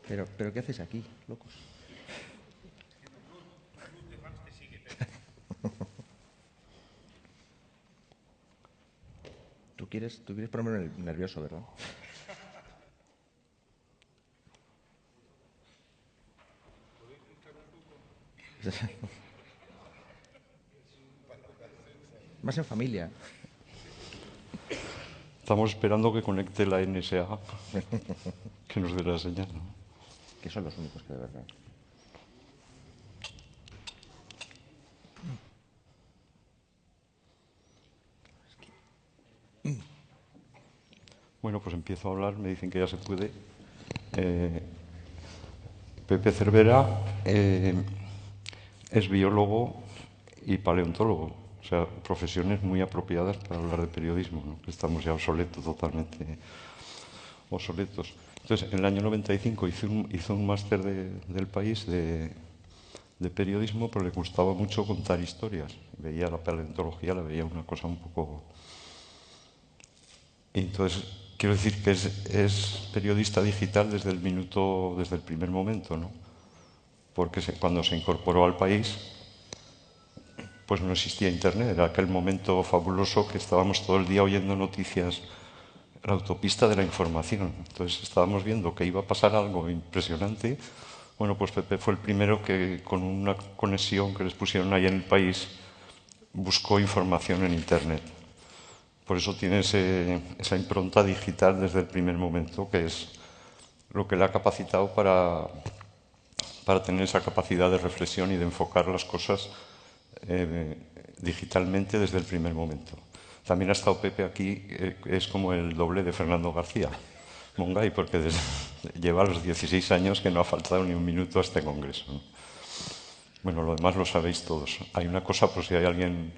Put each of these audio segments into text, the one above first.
Pero ¿qué hacéis aquí, locos? Tú quieres ponerme nervioso, ¿verdad? Más en familia. Estamos esperando que conecte la NSA, que nos dé la señal, ¿no? Que son los únicos que de verdad. Bueno, pues empiezo a hablar, me dicen que ya se puede. Pepe Cervera es biólogo y paleontólogo, o sea, profesiones muy apropiadas para hablar de periodismo, ¿no? Estamos ya totalmente obsoletos. Entonces, en el año 95 hizo un máster del país de periodismo, pero le gustaba mucho contar historias. Veía la paleontología, la veía una cosa un poco... Y entonces, quiero decir que es periodista digital desde el primer momento, ¿no? Porque cuando se incorporó al país, pues no existía Internet. Era aquel momento fabuloso que estábamos todo el día oyendo noticias, la autopista de la información. Entonces estábamos viendo que iba a pasar algo impresionante. Bueno, pues Pepe fue el primero que, con una conexión que les pusieron ahí en el país, buscó información en Internet. Por eso tiene esa impronta digital desde el primer momento, que es lo que le ha capacitado para tener esa capacidad de reflexión y de enfocar las cosas digitalmente desde el primer momento. También ha estado Pepe aquí, es como el doble de Fernando García Mongay, porque lleva los 16 años que no ha faltado ni un minuto a este congreso, ¿no? Bueno, lo demás lo sabéis todos. Hay una cosa, por si hay alguien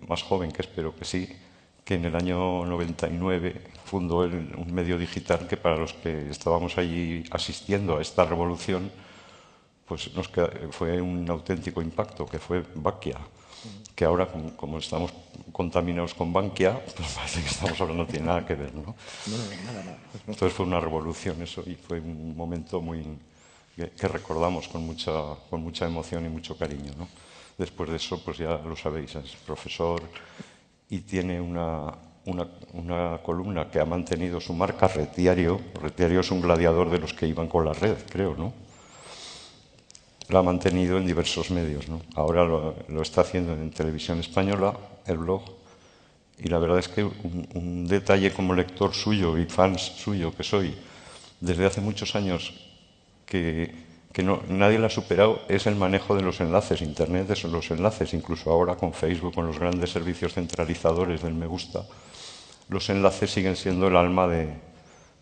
más joven, que espero que sí, que en el año 99 fundó un medio digital que para los que estábamos allí asistiendo a esta revolución, pues fue un auténtico impacto, que fue Bankia, que ahora, como estamos contaminados con Bankia, pues parece que estamos hablando, no tiene nada que ver, ¿no? No, nada. Entonces fue una revolución eso, y fue un momento que recordamos con mucha emoción y mucho cariño, ¿no? Después de eso, pues ya lo sabéis, es profesor y tiene una columna que ha mantenido su marca, Retiario. Retiario es un gladiador de los que iban con la red, creo, ¿no? Lo ha mantenido en diversos medios, ¿no? Ahora lo está haciendo en Televisión Española, el blog, y la verdad es que un detalle como lector suyo y fan suyo que soy desde hace muchos años que nadie lo ha superado es el manejo de los enlaces. Internet es los enlaces, incluso ahora con Facebook, con los grandes servicios centralizadores del me gusta, los enlaces siguen siendo el alma de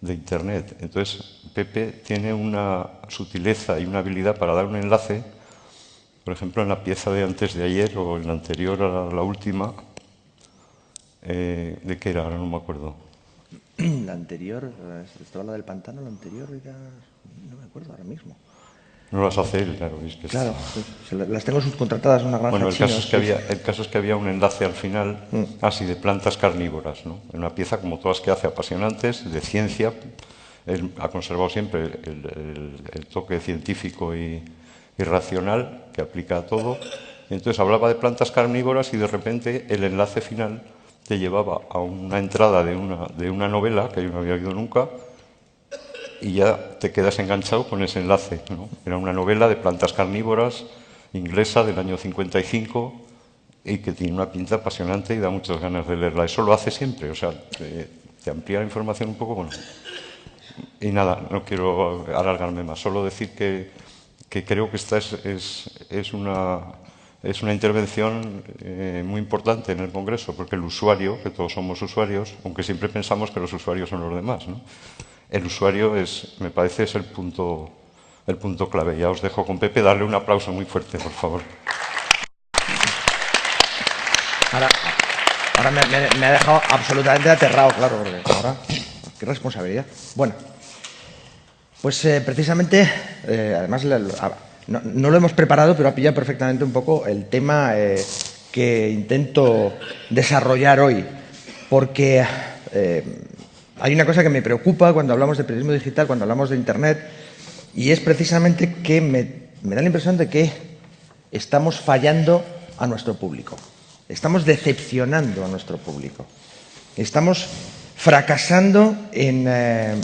Internet. Entonces, Pepe tiene una sutileza y una habilidad para dar un enlace, por ejemplo, en la pieza de antes de ayer o en la anterior a la última, ¿de qué era? Ahora no me acuerdo. La anterior, estaba la del pantano, la anterior era... No me acuerdo ahora mismo. No las hace él, claro. Es que claro, las tengo subcontratadas en una granja bueno, el caso, china. el caso es que había un enlace al final, así de plantas carnívoras, ¿no? En una pieza como todas que hace apasionantes, de ciencia. Él ha conservado siempre el toque científico y racional que aplica a todo. Entonces hablaba de plantas carnívoras y de repente el enlace final te llevaba a una entrada de una novela que yo no había oído nunca y ya te quedas enganchado con ese enlace, ¿no? Era una novela de plantas carnívoras inglesa del año 55 y que tiene una pinta apasionante y da muchas ganas de leerla. Eso lo hace siempre, o sea, te amplía la información un poco, bueno. Y nada, no quiero alargarme más, solo decir que creo que esta es una intervención muy importante en el Congreso, porque el usuario, que todos somos usuarios, aunque siempre pensamos que los usuarios son los demás, ¿no? El usuario me parece, es el punto clave. Ya os dejo con Pepe, darle un aplauso muy fuerte, por favor. Ahora me ha dejado absolutamente aterrado, claro, porque ahora, qué responsabilidad. Bueno, pues precisamente, además no lo hemos preparado, pero ha pillado perfectamente un poco el tema que intento desarrollar hoy, porque hay una cosa que me preocupa cuando hablamos de periodismo digital, cuando hablamos de Internet, Y es precisamente que me da la impresión de que estamos fallando a nuestro público. Estamos decepcionando a nuestro público. Estamos fracasando en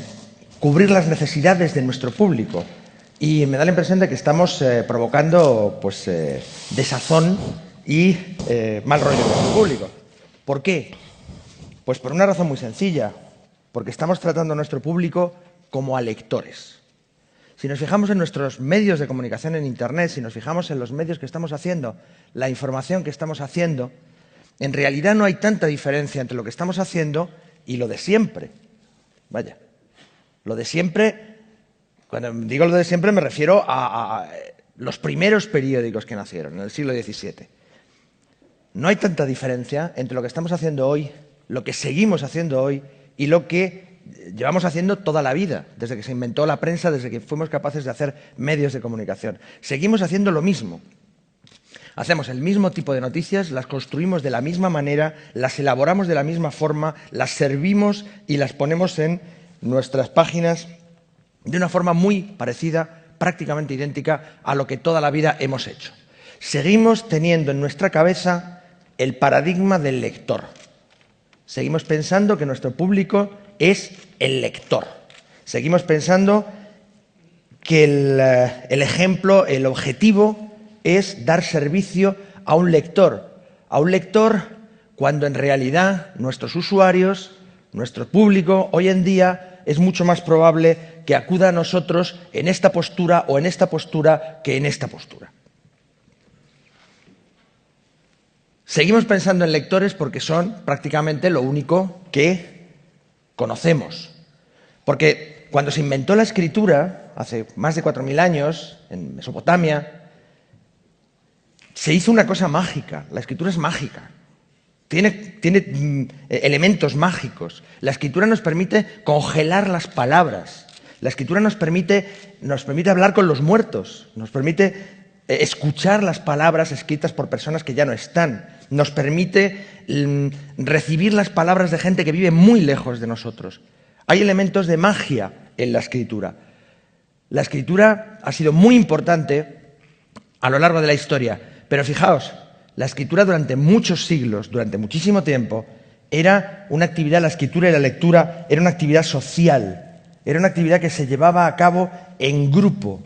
cubrir las necesidades de nuestro público. Y me da la impresión de que estamos provocando pues, desazón y mal rollo en nuestro público. ¿Por qué? Pues por una razón muy sencilla. Porque estamos tratando a nuestro público como a lectores. Si nos fijamos en nuestros medios de comunicación en Internet, si nos fijamos en los medios que estamos haciendo, la información que estamos haciendo, en realidad no hay tanta diferencia entre lo que estamos haciendo y lo de siempre. Vaya, lo de siempre, cuando digo lo de siempre me refiero a los primeros periódicos que nacieron en el siglo XVII. No hay tanta diferencia entre lo que estamos haciendo hoy, lo que seguimos haciendo hoy y lo que llevamos haciendo toda la vida, desde que se inventó la prensa, desde que fuimos capaces de hacer medios de comunicación. Seguimos haciendo lo mismo. Hacemos el mismo tipo de noticias, las construimos de la misma manera, las elaboramos de la misma forma, las servimos y las ponemos en nuestras páginas de una forma muy parecida, prácticamente idéntica a lo que toda la vida hemos hecho. Seguimos teniendo en nuestra cabeza el paradigma del lector. Seguimos pensando que nuestro público es el lector. Seguimos pensando que el ejemplo, el objetivo es dar servicio a un lector cuando en realidad nuestros usuarios, nuestro público, hoy en día es mucho más probable que acuda a nosotros en esta postura o en esta postura que en esta postura. Seguimos pensando en lectores porque son prácticamente lo único que conocemos. Porque cuando se inventó la escritura, hace más de 4.000 años, en Mesopotamia, se hizo una cosa mágica. La escritura es mágica. Tiene elementos mágicos. La escritura nos permite congelar las palabras. La escritura nos permite hablar con los muertos. Nos permite escuchar las palabras escritas por personas que ya no están. Nos permite recibir las palabras de gente que vive muy lejos de nosotros. Hay elementos de magia en la escritura. La escritura ha sido muy importante a lo largo de la historia, pero fijaos, la escritura durante muchos siglos, durante muchísimo tiempo, era una actividad, la escritura y la lectura, era una actividad social, era una actividad que se llevaba a cabo en grupo.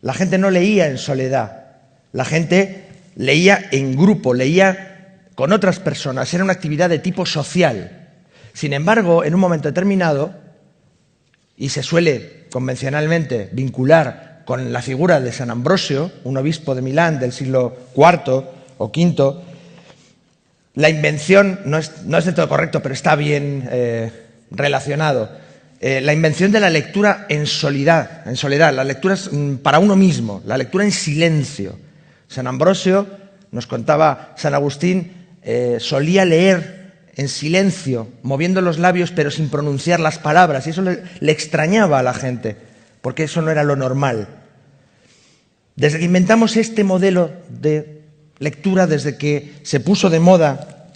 La gente no leía en soledad, la gente leía en grupo, leía con otras personas, era una actividad de tipo social. Sin embargo, en un momento determinado, y se suele convencionalmente vincular con la figura de San Ambrosio, un obispo de Milán del siglo IV o V, la invención, no es del todo correcto, pero está bien relacionado, la invención de la lectura en soledad, la lectura para uno mismo, la lectura en silencio. San Ambrosio, nos contaba San Agustín, solía leer en silencio, moviendo los labios pero sin pronunciar las palabras, y eso le extrañaba a la gente, porque eso no era lo normal. Desde que inventamos este modelo de lectura, desde que se puso de moda,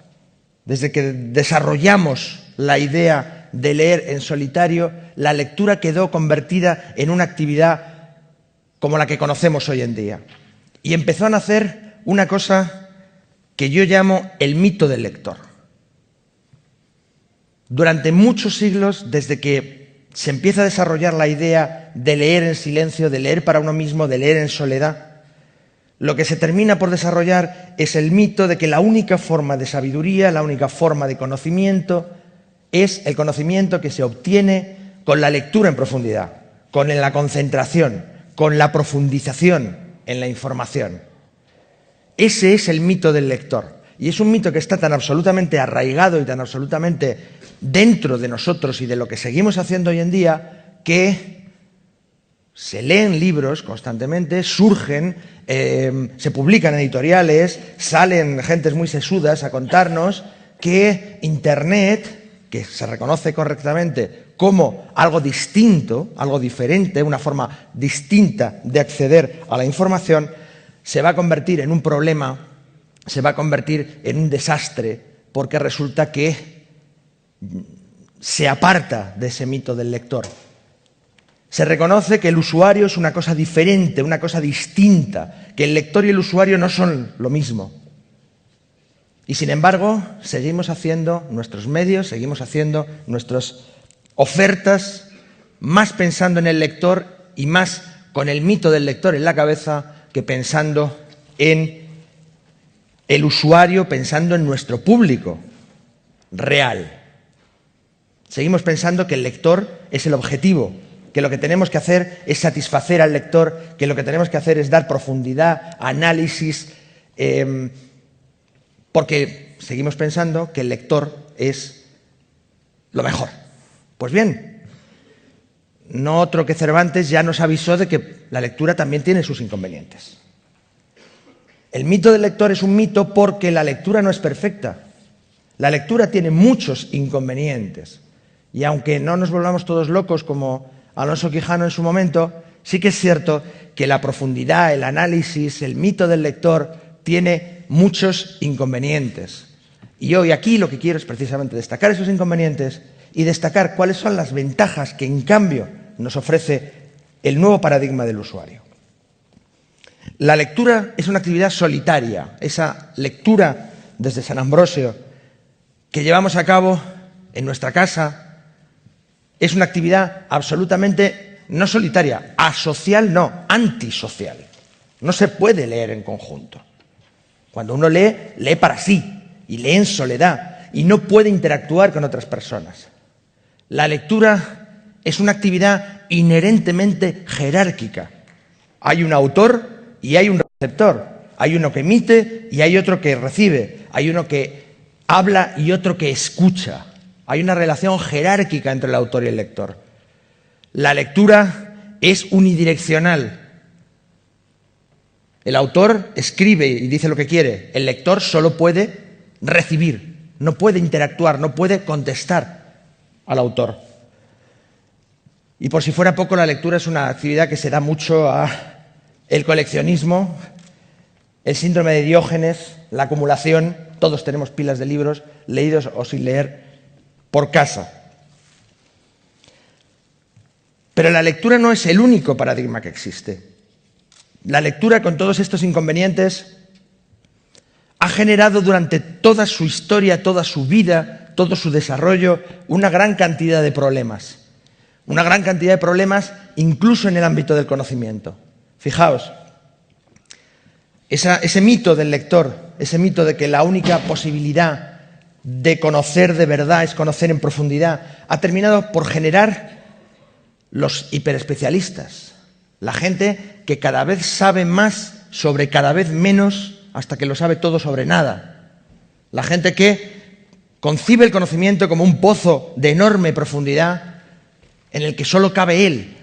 desde que desarrollamos la idea de leer en solitario, la lectura quedó convertida en una actividad como la que conocemos hoy en día. Y empezó a nacer una cosa que yo llamo el mito del lector. Durante muchos siglos, desde que se empieza a desarrollar la idea de leer en silencio, de leer para uno mismo, de leer en soledad, lo que se termina por desarrollar es el mito de que la única forma de sabiduría, la única forma de conocimiento, es el conocimiento que se obtiene con la lectura en profundidad, con la concentración, con la profundización en la información. Ese es el mito del lector. Y es un mito que está tan absolutamente arraigado y tan absolutamente dentro de nosotros y de lo que seguimos haciendo hoy en día, que se leen libros constantemente, surgen, se publican editoriales, salen gentes muy sesudas a contarnos que Internet, que se reconoce correctamente como algo distinto, algo diferente, una forma distinta de acceder a la información, se va a convertir en un problema, se va a convertir en un desastre, porque resulta que se aparta de ese mito del lector. Se reconoce que el usuario es una cosa diferente, una cosa distinta, que el lector y el usuario no son lo mismo. Y sin embargo, seguimos haciendo nuestros medios, seguimos haciendo nuestras ofertas, más pensando en el lector y más con el mito del lector en la cabeza que pensando en el usuario, pensando en nuestro público real. Seguimos pensando que el lector es el objetivo, que lo que tenemos que hacer es satisfacer al lector, que lo que tenemos que hacer es dar profundidad, análisis, porque seguimos pensando que el lector es lo mejor. Pues bien, no otro que Cervantes ya nos avisó de que la lectura también tiene sus inconvenientes. El mito del lector es un mito porque la lectura no es perfecta. La lectura tiene muchos inconvenientes. Y aunque no nos volvamos todos locos como Alonso Quijano en su momento, sí que es cierto que la profundidad, el análisis, el mito del lector tiene muchos inconvenientes. Y hoy aquí lo que quiero es precisamente destacar esos inconvenientes y destacar cuáles son las ventajas que en cambio nos ofrece el nuevo paradigma del usuario. La lectura es una actividad solitaria, esa lectura desde San Ambrosio que llevamos a cabo en nuestra casa es una actividad absolutamente no solitaria, asocial no, antisocial. No se puede leer en conjunto. Cuando uno lee, lee para sí y lee en soledad y no puede interactuar con otras personas. La lectura es una actividad inherentemente jerárquica. Hay un autor y hay un receptor. Hay uno que emite y hay otro que recibe. Hay uno que habla y otro que escucha. Hay una relación jerárquica entre el autor y el lector. La lectura es unidireccional. El autor escribe y dice lo que quiere. El lector solo puede recibir, no puede interactuar, no puede contestar al autor. Y por si fuera poco, la lectura es una actividad que se da mucho a el coleccionismo, el síndrome de Diógenes, la acumulación. Todos tenemos pilas de libros, leídos o sin leer, por casa. Pero la lectura no es el único paradigma que existe. La lectura, con todos estos inconvenientes, ha generado durante toda su historia, toda su vida, todo su desarrollo, una gran cantidad de problemas. Una gran cantidad de problemas incluso en el ámbito del conocimiento. Fijaos, ese mito del lector, ese mito de que la única posibilidad de conocer de verdad es conocer en profundidad, ha terminado por generar los hiperespecialistas, la gente que cada vez sabe más sobre cada vez menos hasta que lo sabe todo sobre nada, la gente que concibe el conocimiento como un pozo de enorme profundidad en el que solo cabe él.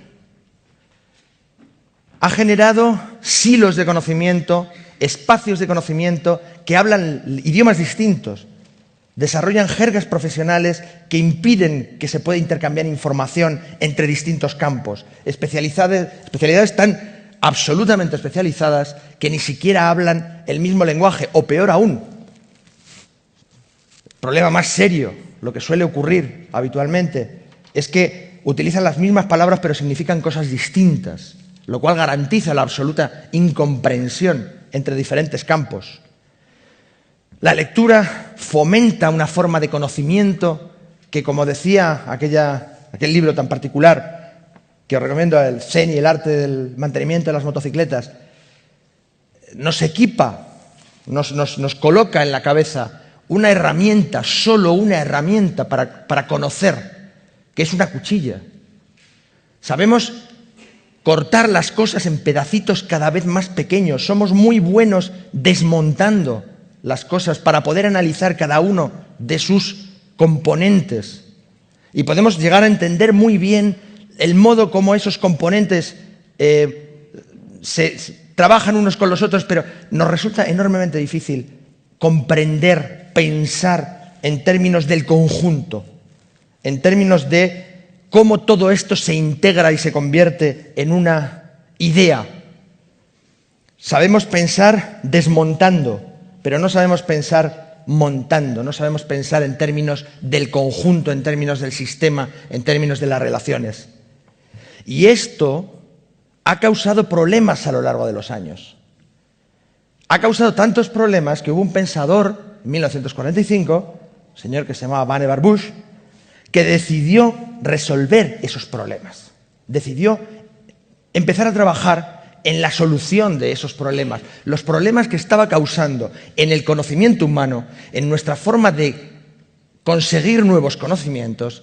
Ha generado silos de conocimiento, espacios de conocimiento que hablan idiomas distintos, desarrollan jergas profesionales que impiden que se pueda intercambiar información entre distintos campos, especialidades tan absolutamente especializadas que ni siquiera hablan el mismo lenguaje, o peor aún, problema más serio, lo que suele ocurrir habitualmente, es que utilizan las mismas palabras pero significan cosas distintas, lo cual garantiza la absoluta incomprensión entre diferentes campos. La lectura fomenta una forma de conocimiento que, como decía aquel libro tan particular que os recomiendo, el Zen y el arte del mantenimiento de las motocicletas, nos equipa, nos coloca en la cabeza una herramienta, solo una herramienta para conocer, que es una cuchilla. Sabemos cortar las cosas en pedacitos cada vez más pequeños. Somos muy buenos desmontando las cosas para poder analizar cada uno de sus componentes. Y podemos llegar a entender muy bien el modo como esos componentes se trabajan unos con los otros, pero nos resulta enormemente difícil comprender, pensar en términos del conjunto, en términos de cómo todo esto se integra y se convierte en una idea. Sabemos pensar desmontando, pero no sabemos pensar montando, no sabemos pensar en términos del conjunto, en términos del sistema, en términos de las relaciones. Y esto ha causado problemas a lo largo de los años. Ha causado tantos problemas que hubo un pensador en 1945, un señor que se llamaba Vannevar Bush, que decidió resolver esos problemas. Decidió empezar a trabajar en la solución de esos problemas, los problemas que estaba causando en el conocimiento humano, en nuestra forma de conseguir nuevos conocimientos,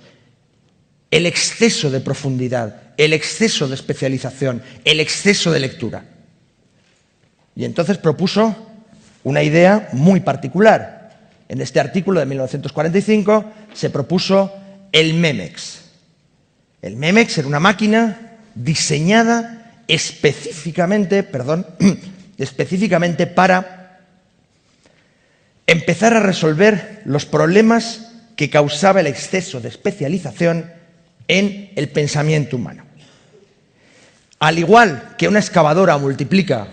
el exceso de profundidad, el exceso de especialización, el exceso de lectura. Y entonces propuso una idea muy particular. En este artículo de 1945 se propuso el MEMEX. El MEMEX era una máquina diseñada específicamente para empezar a resolver los problemas que causaba el exceso de especialización en el pensamiento humano. Al igual que una excavadora multiplica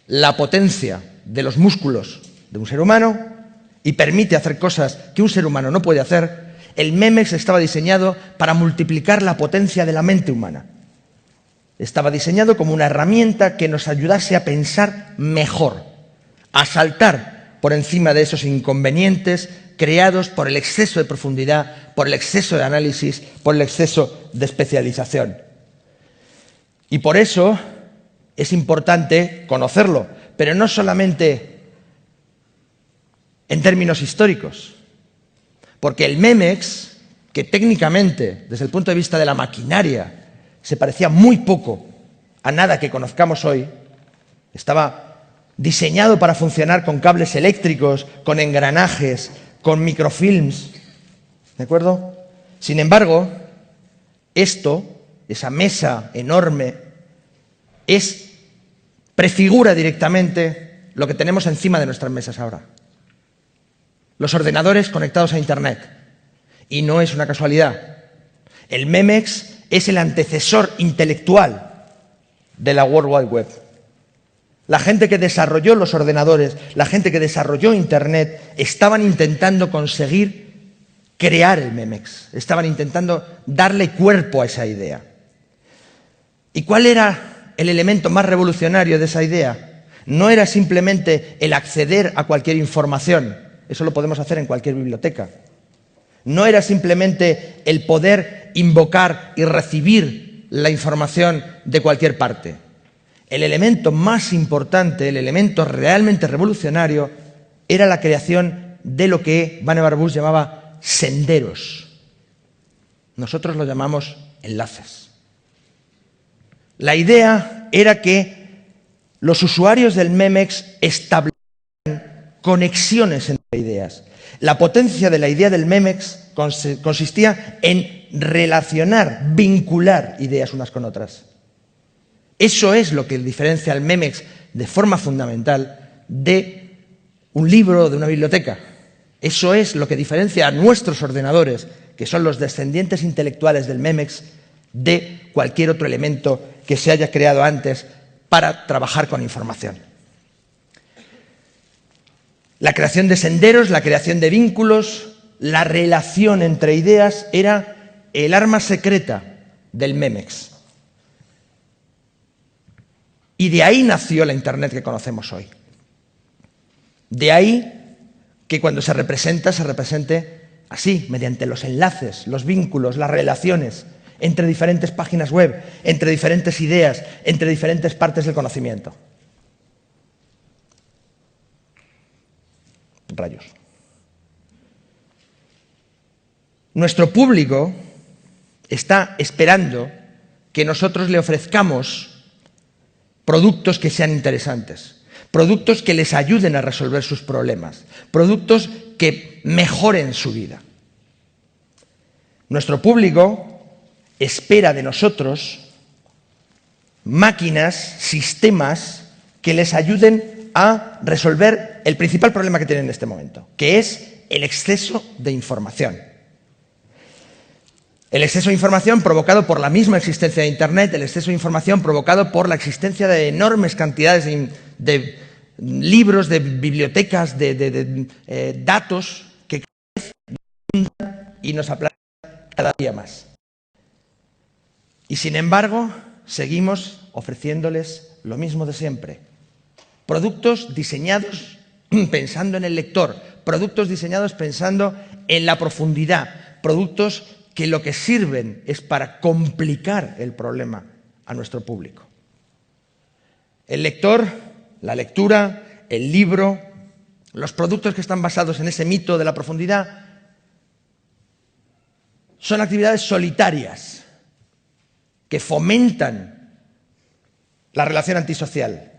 la potencia de los músculos de un ser humano y permite hacer cosas que un ser humano no puede hacer, el MEMEX estaba diseñado para multiplicar la potencia de la mente humana. Estaba diseñado como una herramienta que nos ayudase a pensar mejor, a saltar por encima de esos inconvenientes creados por el exceso de profundidad, por el exceso de análisis, por el exceso de especialización. Y por eso es importante conocerlo, pero no solamente en términos históricos, porque el MEMEX, que técnicamente, desde el punto de vista de la maquinaria, se parecía muy poco a nada que conozcamos hoy, estaba diseñado para funcionar con cables eléctricos, con engranajes, con microfilms, ¿de acuerdo? Sin embargo, esa mesa enorme, prefigura directamente lo que tenemos encima de nuestras mesas ahora. Los ordenadores conectados a Internet. Y no es una casualidad. El MEMEX es el antecesor intelectual de la World Wide Web. La gente que desarrolló los ordenadores, la gente que desarrolló Internet, estaban intentando conseguir crear el MEMEX. Estaban intentando darle cuerpo a esa idea. ¿Y cuál era el elemento más revolucionario de esa idea? No era simplemente el acceder a cualquier información. Eso lo podemos hacer en cualquier biblioteca. No era simplemente el poder invocar y recibir la información de cualquier parte. El elemento más importante, el elemento realmente revolucionario, era la creación de lo que Vannevar Bush llamaba senderos. Nosotros lo llamamos enlaces. La idea era que los usuarios del MEMEX establecieran conexiones entre ideas. La potencia de la idea del MEMEX consistía en relacionar, vincular ideas unas con otras. Eso es lo que diferencia al MEMEX de forma fundamental de un libro o de una biblioteca. Eso es lo que diferencia a nuestros ordenadores, que son los descendientes intelectuales del MEMEX, de cualquier otro elemento que se haya creado antes para trabajar con información. La creación de senderos, la creación de vínculos, la relación entre ideas era el arma secreta del MEMEX. Y de ahí nació la Internet que conocemos hoy. De ahí que cuando se represente así, mediante los enlaces, los vínculos, las relaciones entre diferentes páginas web, entre diferentes ideas, entre diferentes partes del conocimiento. Rayos. Nuestro público está esperando que nosotros le ofrezcamos productos que sean interesantes, productos que les ayuden a resolver sus problemas, productos que mejoren su vida. Nuestro público espera de nosotros máquinas, sistemas que les ayuden a resolver el principal problema que tienen en este momento, que es el exceso de información. El exceso de información provocado por la misma existencia de Internet, el exceso de información provocado por la existencia de enormes cantidades de libros, de bibliotecas, de datos que cada vez abundan y nos aplastan cada día más. Y sin embargo, seguimos ofreciéndoles lo mismo de siempre. Productos diseñados pensando en el lector, productos diseñados pensando en la profundidad, productos que lo que sirven es para complicar el problema a nuestro público. El lector, la lectura, el libro, los productos que están basados en ese mito de la profundidad son actividades solitarias que fomentan la relación antisocial.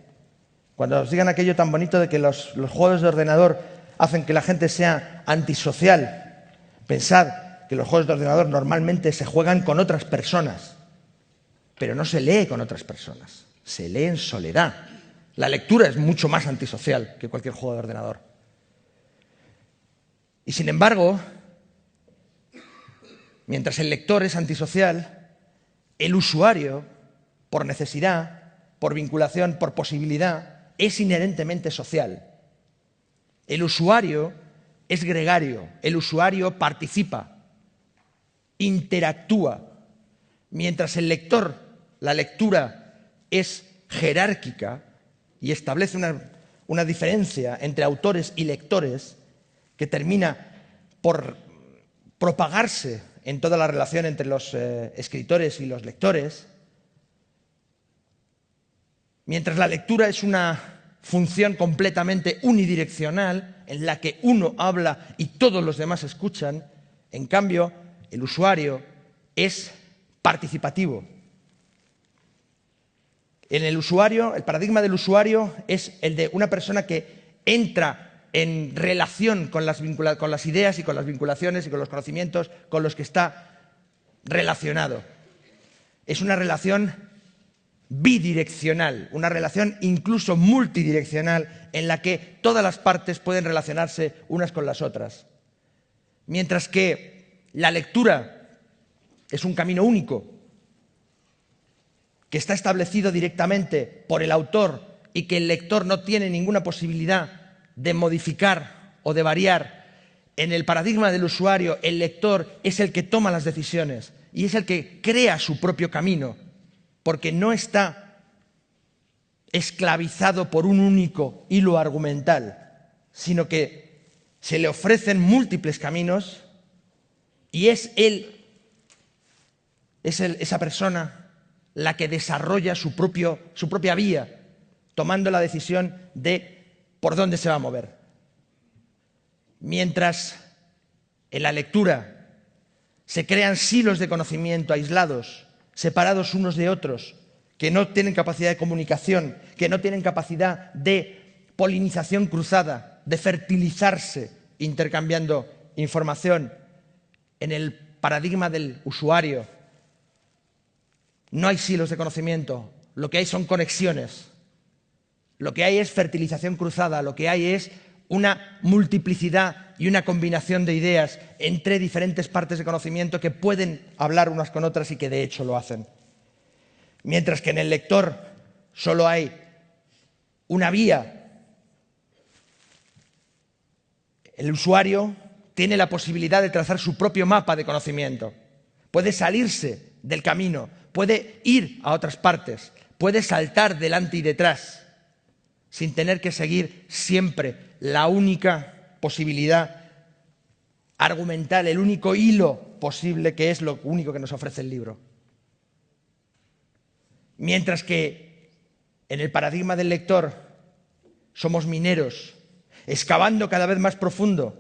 Cuando os digan aquello tan bonito de que los juegos de ordenador hacen que la gente sea antisocial, pensad que los juegos de ordenador normalmente se juegan con otras personas, pero no se lee con otras personas, se lee en soledad. La lectura es mucho más antisocial que cualquier juego de ordenador. Y sin embargo, mientras el lector es antisocial, el usuario, por necesidad, por vinculación, por posibilidad, es inherentemente social. El usuario es gregario, el usuario participa, interactúa, mientras el lector, la lectura es jerárquica y establece una diferencia entre autores y lectores que termina por propagarse en toda la relación entre los escritores y los lectores. Mientras la lectura es una función completamente unidireccional, en la que uno habla y todos los demás escuchan, en cambio, el usuario es participativo. En el usuario, el paradigma del usuario es el de una persona que entra en relación con las ideas y con las vinculaciones y con los conocimientos con los que está relacionado. Es una relación bidireccional, una relación incluso multidireccional en la que todas las partes pueden relacionarse unas con las otras. Mientras que la lectura es un camino único que está establecido directamente por el autor y que el lector no tiene ninguna posibilidad de modificar o de variar. En el paradigma del usuario, el lector es el que toma las decisiones y es el que crea su propio camino, porque no está esclavizado por un único hilo argumental, sino que se le ofrecen múltiples caminos y es esa persona la que desarrolla su propia vía, tomando la decisión de por dónde se va a mover. Mientras en la lectura se crean silos de conocimiento aislados, separados unos de otros, que no tienen capacidad de comunicación, que no tienen capacidad de polinización cruzada, de fertilizarse intercambiando información. En el paradigma del usuario no hay silos de conocimiento, lo que hay son conexiones, lo que hay es fertilización cruzada, lo que hay es una multiplicidad y una combinación de ideas entre diferentes partes de conocimiento que pueden hablar unas con otras y que de hecho lo hacen. Mientras que en el lector solo hay una vía, el usuario tiene la posibilidad de trazar su propio mapa de conocimiento. Puede salirse del camino, puede ir a otras partes, puede saltar delante y detrás, sin tener que seguir siempre la única posibilidad argumental, el único hilo posible, que es lo único que nos ofrece el libro. Mientras que en el paradigma del lector somos mineros, excavando cada vez más profundo,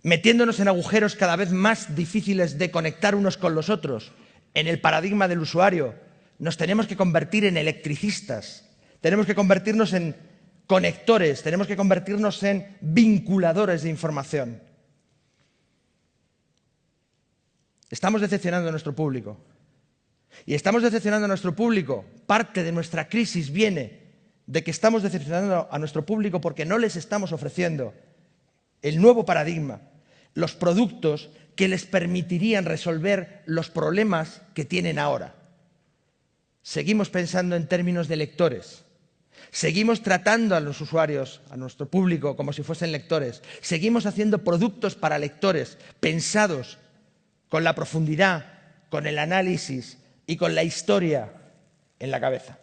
metiéndonos en agujeros cada vez más difíciles de conectar unos con los otros. En el paradigma del usuario nos tenemos que convertir en electricistas, tenemos que convertirnos en conectores, tenemos que convertirnos en vinculadores de información. Estamos decepcionando a nuestro público. Y estamos decepcionando a nuestro público. Parte de nuestra crisis viene de que estamos decepcionando a nuestro público porque no les estamos ofreciendo el nuevo paradigma, los productos que les permitirían resolver los problemas que tienen ahora. Seguimos pensando en términos de lectores. Seguimos tratando a los usuarios, a nuestro público, como si fuesen lectores. Seguimos haciendo productos para lectores, pensados con la profundidad, con el análisis y con la historia en la cabeza.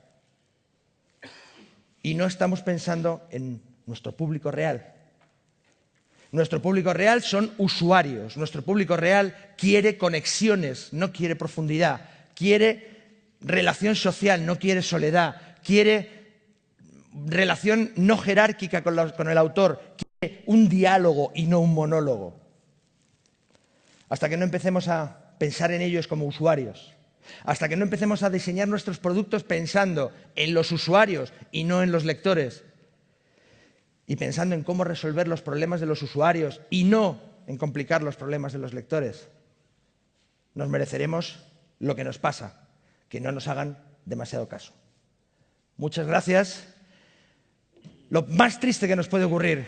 Y no estamos pensando en nuestro público real. Nuestro público real son usuarios. Nuestro público real quiere conexiones, no quiere profundidad. Quiere relación social, no quiere soledad. Quiere relación no jerárquica con el autor. Quiere un diálogo y no un monólogo. Hasta que no empecemos a pensar en ellos como usuarios, hasta que no empecemos a diseñar nuestros productos pensando en los usuarios y no en los lectores, y pensando en cómo resolver los problemas de los usuarios y no en complicar los problemas de los lectores, nos mereceremos lo que nos pasa, que no nos hagan demasiado caso. Muchas gracias. Lo más triste que nos puede ocurrir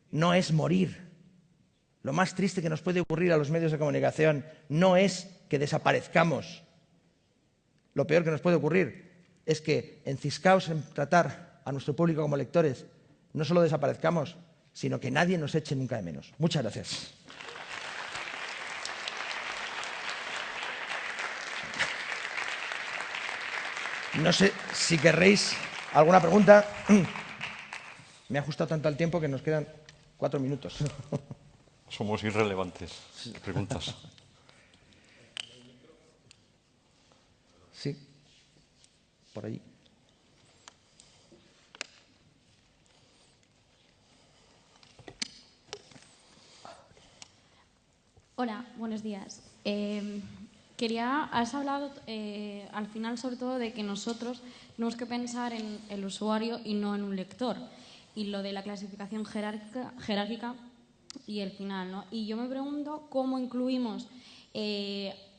no es morir. Lo más triste que nos puede ocurrir a los medios de comunicación no es que desaparezcamos. Lo peor que nos puede ocurrir es que, enciscaos en tratar a nuestro público como lectores, no solo desaparezcamos, sino que nadie nos eche nunca de menos. Muchas gracias. No sé si querréis alguna pregunta. Me ha ajustado tanto al tiempo que nos quedan 4 minutos. Somos irrelevantes. Preguntas. Sí, por allí. Hola, buenos días. Has hablado al final sobre todo de que nosotros tenemos que pensar en el usuario y no en un lector. Y lo de la clasificación jerárquica y el final, ¿no? Y yo me pregunto cómo incluimos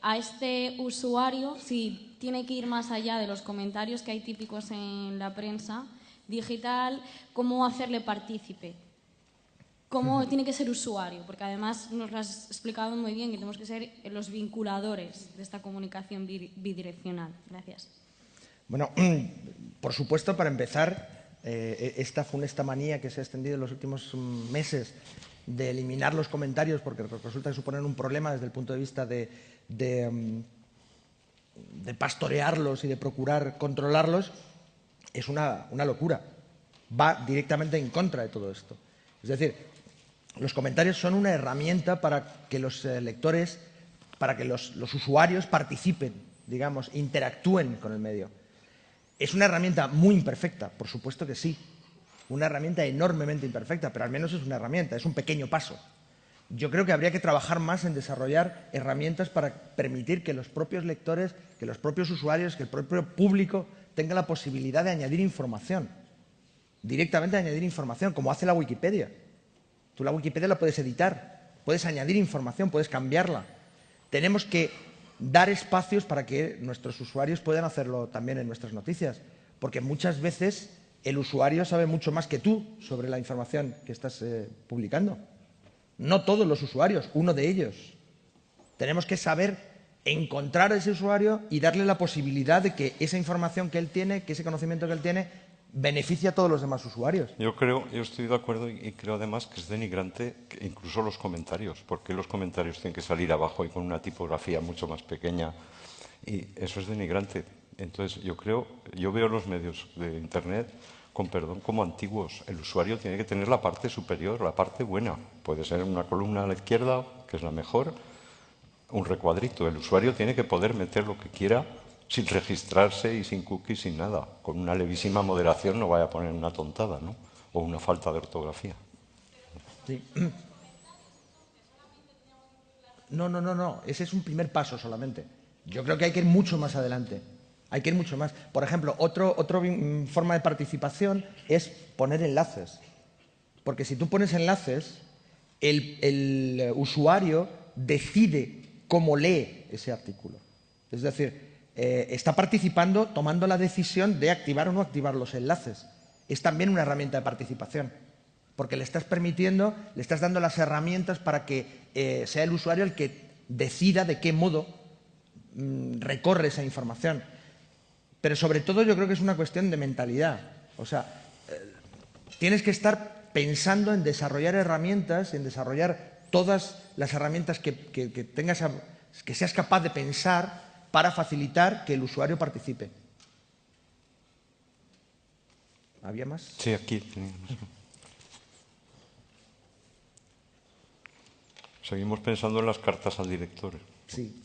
a este usuario, si tiene que ir más allá de los comentarios que hay típicos en la prensa digital, cómo hacerle partícipe. ¿Cómo tiene que ser usuario? Porque además nos lo has explicado muy bien, que tenemos que ser los vinculadores de esta comunicación bidireccional. Gracias. Bueno, por supuesto, para empezar, esta funesta manía que se ha extendido en los últimos meses de eliminar los comentarios porque resulta que suponen un problema desde el punto de vista de pastorearlos y de procurar controlarlos, es una locura. Va directamente en contra de todo esto. Es decir, los comentarios son una herramienta para que los lectores, para que los usuarios participen, digamos, interactúen con el medio. ¿Es una herramienta muy imperfecta? Por supuesto que sí. Una herramienta enormemente imperfecta, pero al menos es una herramienta, es un pequeño paso. Yo creo que habría que trabajar más en desarrollar herramientas para permitir que los propios lectores, que los propios usuarios, que el propio público tenga la posibilidad de añadir información. Directamente añadir información, como hace la Wikipedia. Tú la Wikipedia la puedes editar, puedes añadir información, puedes cambiarla. Tenemos que dar espacios para que nuestros usuarios puedan hacerlo también en nuestras noticias, porque muchas veces el usuario sabe mucho más que tú sobre la información que estás publicando. No todos los usuarios, uno de ellos. Tenemos que saber encontrar a ese usuario y darle la posibilidad de que esa información que él tiene, que ese conocimiento que él tiene, beneficia a todos los demás usuarios. Yo estoy de acuerdo y creo además que es denigrante incluso los comentarios, porque los comentarios tienen que salir abajo y con una tipografía mucho más pequeña, y eso es denigrante. Entonces yo veo los medios de Internet, con perdón, como antiguos. El usuario tiene que tener la parte superior, la parte buena. Puede ser una columna a la izquierda, que es la mejor, un recuadrito. El usuario tiene que poder meter lo que quiera sin registrarse y sin cookies, sin nada. Con una levísima moderación no vaya a poner una tontada, ¿no? O una falta de ortografía. Sí. No. Ese es un primer paso solamente. Yo creo que hay que ir mucho más adelante. Hay que ir mucho más. Por ejemplo, otra forma de participación es poner enlaces. Porque si tú pones enlaces, el usuario decide cómo lee ese artículo. Es decir, está participando, tomando la decisión de activar o no activar los enlaces. Es también una herramienta de participación, porque le estás permitiendo, le estás dando las herramientas para que sea el usuario el que decida de qué modo recorre esa información. Pero sobre todo yo creo que es una cuestión de mentalidad. O sea, tienes que estar pensando en desarrollar herramientas, en desarrollar todas las herramientas que tengas que seas capaz de pensar para facilitar que el usuario participe. ¿Había más? Sí, aquí teníamos. Seguimos pensando en las cartas al director. Sí.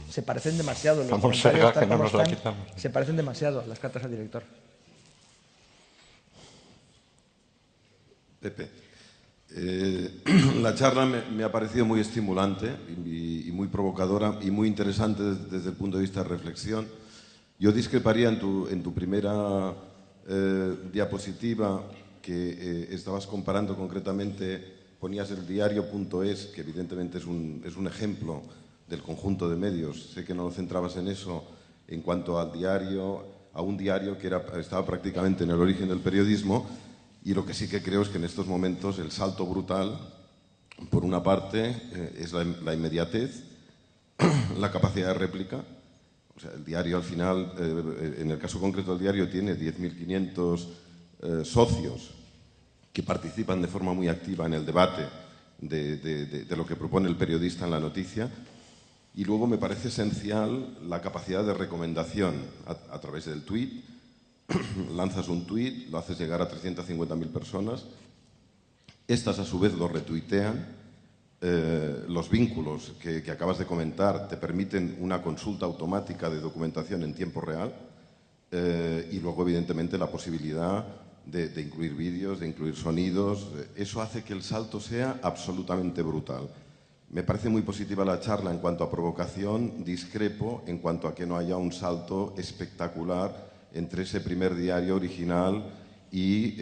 Se parecen demasiado. Los Vamos, comentarios, tal que no como nos la están, quitamos. se parecen demasiado las cartas al director. Pepe, la charla me ha parecido muy estimulante y muy provocadora y muy interesante desde el punto de vista de reflexión. Yo discreparía en tu primera diapositiva que estabas comparando concretamente, ponías el diario.es, que evidentemente es un ejemplo del conjunto de medios. Sé que no lo centrabas en eso en cuanto al diario, a un diario que estaba prácticamente en el origen del periodismo, y lo que sí que creo es que en estos momentos el salto brutal, por una parte, es la inmediatez, la capacidad de réplica. O sea, el diario al final, en el caso concreto del diario, tiene 10.500 socios que participan de forma muy activa en el debate de lo que propone el periodista en la noticia. Y luego me parece esencial la capacidad de recomendación a través del tuit. Lanzas un tuit, lo haces llegar a 350.000 personas. Estas a su vez lo retuitean. Los vínculos que acabas de comentar te permiten una consulta automática de documentación en tiempo real y luego evidentemente la posibilidad de incluir vídeos, de incluir sonidos. Eso hace que el salto sea absolutamente brutal. Me parece muy positiva la charla en cuanto a provocación, discrepo en cuanto a que no haya un salto espectacular entre ese primer diario original y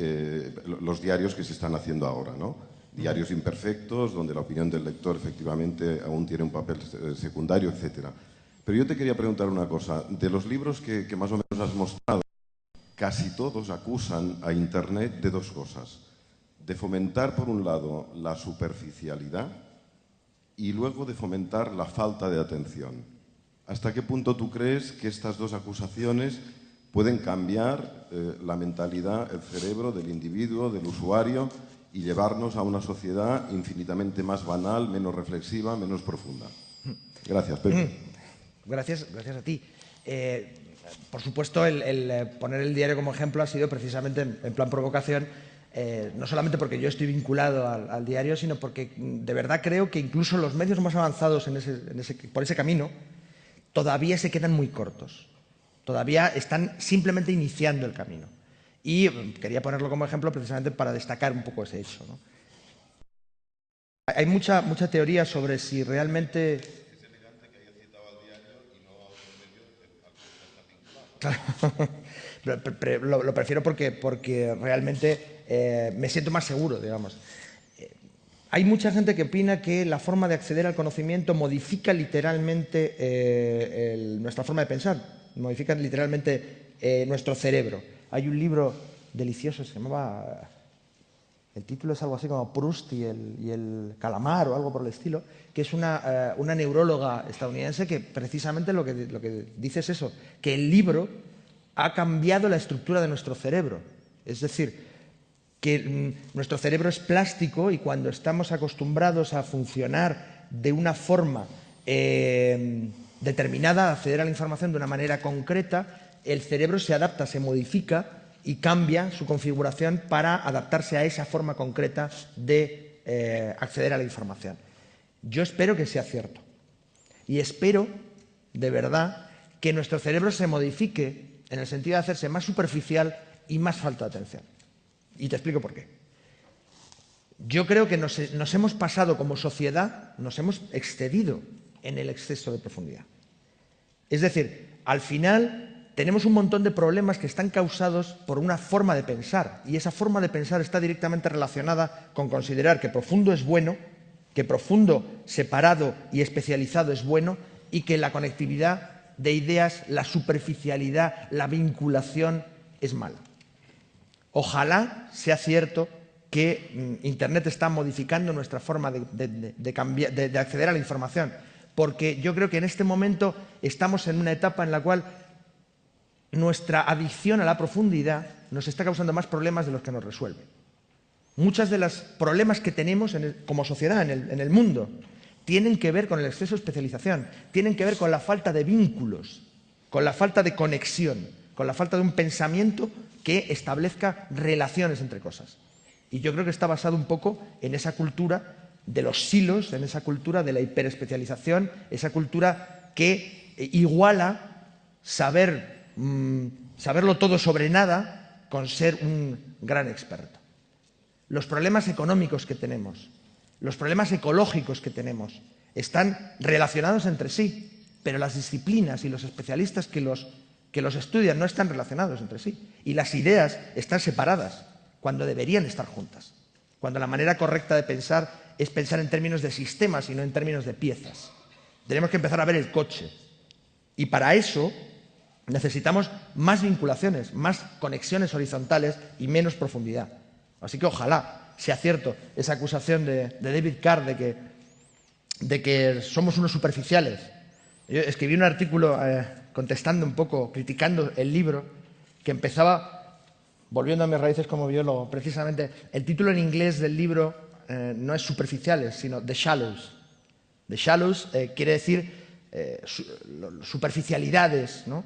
los diarios que se están haciendo ahora, ¿no? Diarios imperfectos, donde la opinión del lector efectivamente aún tiene un papel secundario, etc. Pero yo te quería preguntar una cosa. De los libros que más o menos has mostrado, casi todos acusan a Internet de dos cosas. De fomentar, por un lado, la superficialidad y luego de fomentar la falta de atención. ¿Hasta qué punto tú crees que estas dos acusaciones pueden cambiar la mentalidad, el cerebro del individuo, del usuario, y llevarnos a una sociedad infinitamente más banal, menos reflexiva, menos profunda? Gracias, Pepe. Gracias a ti. Por supuesto, el poner el diario como ejemplo ha sido precisamente en plan provocación, no solamente porque yo estoy vinculado al diario, sino porque de verdad creo que incluso los medios más avanzados por ese camino todavía se quedan muy cortos. Todavía están simplemente iniciando el camino. Y quería ponerlo como ejemplo precisamente para destacar un poco ese hecho, ¿no? Hay mucha teoría sobre si realmente... Es elegante que haya citado al diario y no a otro medio al que usted está vinculado. Claro, lo prefiero porque realmente me siento más seguro, digamos. Hay mucha gente que opina que la forma de acceder al conocimiento modifica literalmente nuestra forma de pensar, modifica literalmente nuestro cerebro. Hay un libro delicioso, se llamaba... El título es algo así como Proust y el calamar o algo por el estilo, que es una neuróloga estadounidense que precisamente lo que dice es eso, que el libro ha cambiado la estructura de nuestro cerebro. Es decir, que nuestro cerebro es plástico y cuando estamos acostumbrados a funcionar de una forma determinada, a acceder a la información de una manera concreta, el cerebro se adapta, se modifica y cambia su configuración para adaptarse a esa forma concreta de acceder a la información. Yo espero que sea cierto y espero, de verdad, que nuestro cerebro se modifique en el sentido de hacerse más superficial y más falta de atención. Y te explico por qué. Yo creo que nos hemos pasado como sociedad, nos hemos excedido en el exceso de profundidad. Es decir, al final tenemos un montón de problemas que están causados por una forma de pensar y esa forma de pensar está directamente relacionada con considerar que profundo es bueno, que profundo, separado y especializado es bueno y que la conectividad de ideas, la superficialidad, la vinculación es mala. Ojalá sea cierto que Internet está modificando nuestra forma de acceder a la información, porque yo creo que en este momento estamos en una etapa en la cual nuestra adicción a la profundidad nos está causando más problemas de los que nos resuelve. Muchos de los problemas que tenemos como sociedad en el mundo tienen que ver con el exceso de especialización, tienen que ver con la falta de vínculos, con la falta de conexión, con la falta de un pensamiento que establezca relaciones entre cosas. Y yo creo que está basado un poco en esa cultura de los silos, en esa cultura de la hiperespecialización, esa cultura que iguala saberlo todo sobre nada con ser un gran experto. Los problemas económicos que tenemos, los problemas ecológicos que tenemos, están relacionados entre sí, pero las disciplinas y los especialistas que los estudian no están relacionados entre sí. Y las ideas están separadas cuando deberían estar juntas. Cuando la manera correcta de pensar es pensar en términos de sistemas y no en términos de piezas. Tenemos que empezar a ver el coche. Y para eso necesitamos más vinculaciones, más conexiones horizontales y menos profundidad. Así que ojalá sea cierto esa acusación de David Carr de que somos unos superficiales. Yo escribí un artículo contestando un poco, criticando el libro, que empezaba, volviendo a mis raíces como biólogo, precisamente, el título en inglés del libro no es superficiales, sino The Shallows. The Shallows quiere decir superficialidades, ¿no?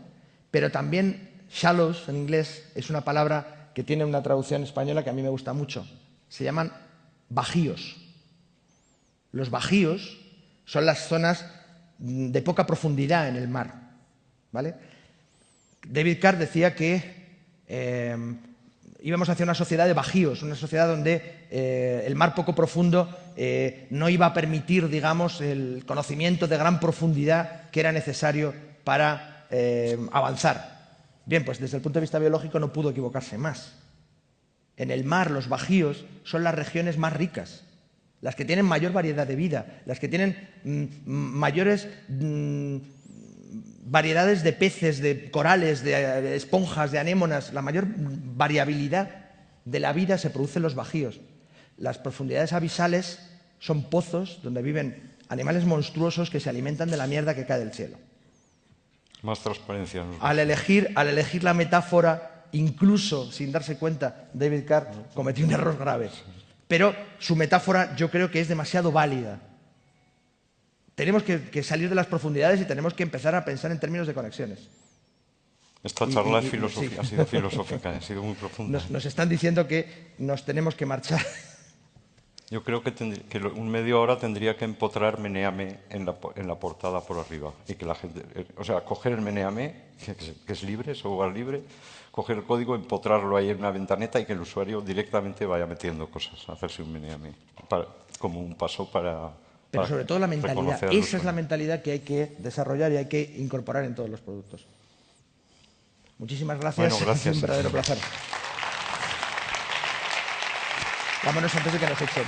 Pero también shallows en inglés es una palabra que tiene una traducción española que a mí me gusta mucho. Se llaman bajíos. Los bajíos son las zonas de poca profundidad en el mar, ¿vale? David Carr decía que íbamos hacia una sociedad de bajíos, una sociedad donde el mar poco profundo no iba a permitir, digamos, el conocimiento de gran profundidad que era necesario para avanzar. Bien, pues desde el punto de vista biológico no pudo equivocarse más. En el mar, los bajíos son las regiones más ricas, las que tienen mayor variedad de vida, las que tienen mayores variedades de peces, de corales, de esponjas, de anémonas. La mayor variabilidad de la vida se produce en los bajíos. Las profundidades abisales son pozos donde viven animales monstruosos que se alimentan de la mierda que cae del cielo. Más transparencia. Al elegir la metáfora, incluso sin darse cuenta, David Carr cometió un error grave. Pero su metáfora yo creo que es demasiado válida. Tenemos que salir de las profundidades y tenemos que empezar a pensar en términos de conexiones. Esta charla es sí. ha sido filosófica, ha sido muy profunda. Nos están diciendo que nos tenemos que marchar. Yo creo que un medio hora tendría que empotrar Menéame en la portada por arriba. Y que la gente, o sea, coger el Menéame, que es libre, software libre, coger el código, empotrarlo ahí en una ventaneta y que el usuario directamente vaya metiendo cosas, hacerse un Menéame, como un paso para... Pero sobre todo la mentalidad. Esa es la usuario. mentalidad que hay que desarrollar y hay que incorporar en todos los productos. Muchísimas gracias. Bueno, gracias. Ha sido un verdadero placer. Vámonos antes de que nos echen.